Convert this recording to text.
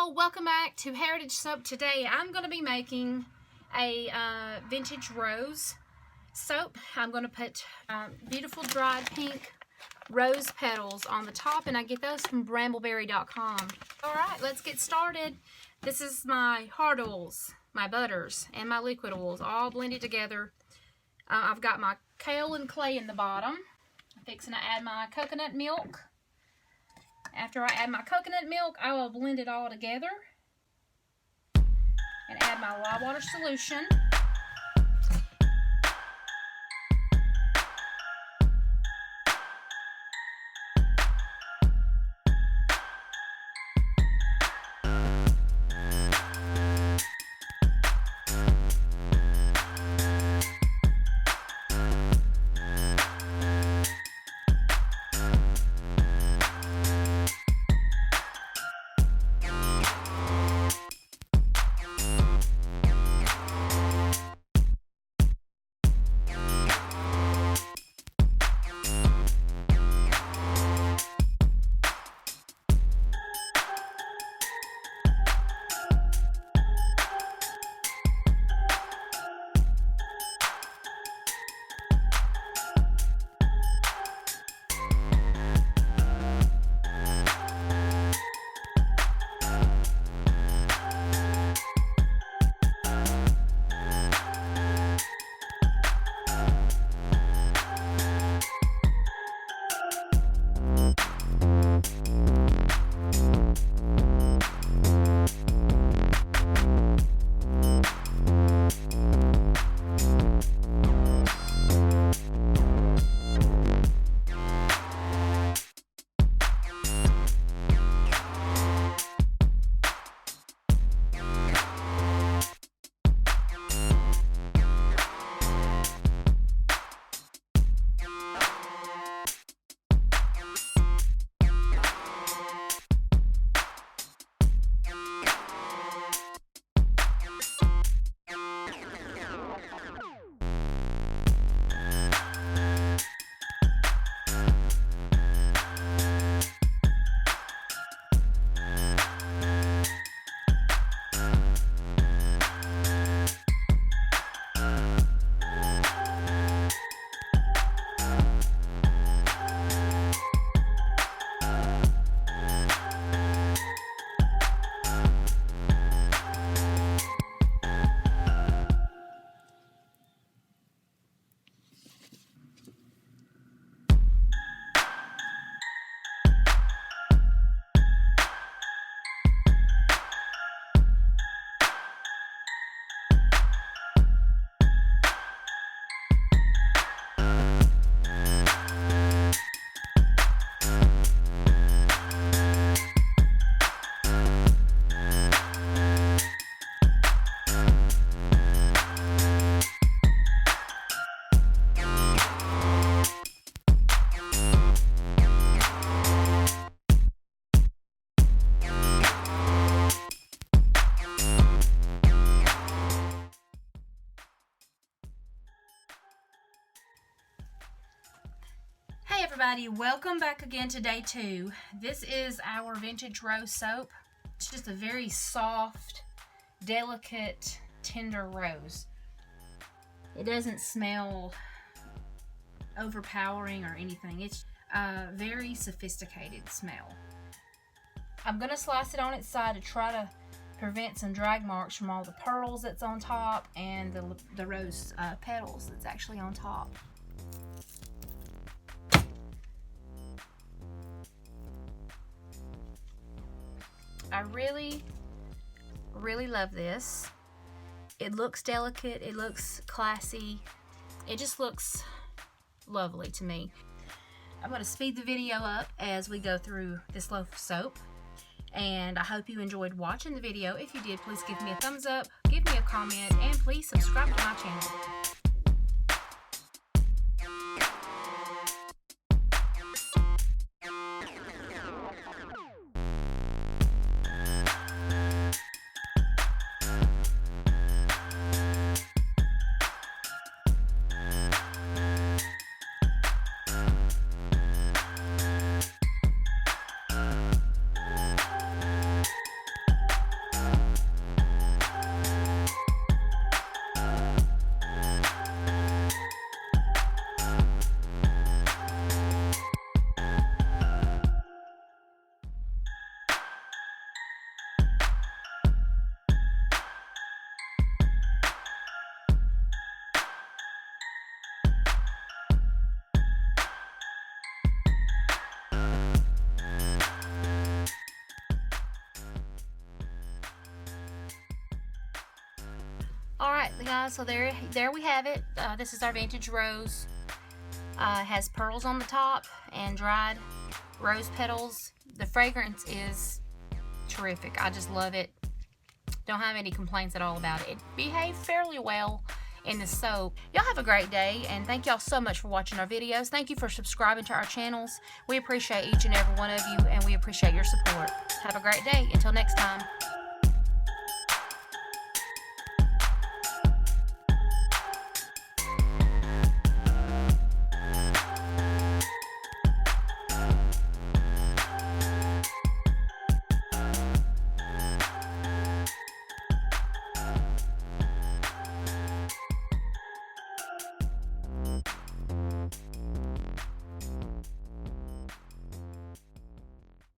y'all, welcome back to Heritage Soap. Today I'm going to be making a vintage rose soap. I'm going to put beautiful dried pink rose petals on the top, and I get those from brambleberry.com. Alright, let's get started. This is my hard oils, my butters, and my liquid oils all blended together. I've got my kaolin clay in the bottom. I'm fixing to add my coconut milk. After I add my coconut milk, I will blend it all together and add my lye water solution. Hey everybody, welcome back again to day 2. This is our vintage rose soap. It's just a very soft, delicate, tender rose. It doesn't smell overpowering or anything. It's a very sophisticated smell. I'm going to slice it on its side to try to prevent some drag marks from all the pearls that's on top and the rose petals that's actually on top. I really love this. It looks delicate, it looks classy, it just looks lovely to me. I'm going to speed the video up as we go through this loaf of soap, and I hope you enjoyed watching the video. If you did, please give me a thumbs up, give me a comment, and please subscribe to my channel. Alright guys, so there we have it. This is our vintage rose. It has pearls on the top and dried rose petals. The fragrance is terrific. I just love it. Don't have any complaints at all about it. It behaved fairly well in the soap. Y'all have a great day, and thank y'all so much for watching our videos. Thank you for subscribing to our channels. We appreciate each and every one of you, and we appreciate your support. Have a great day. Until next time.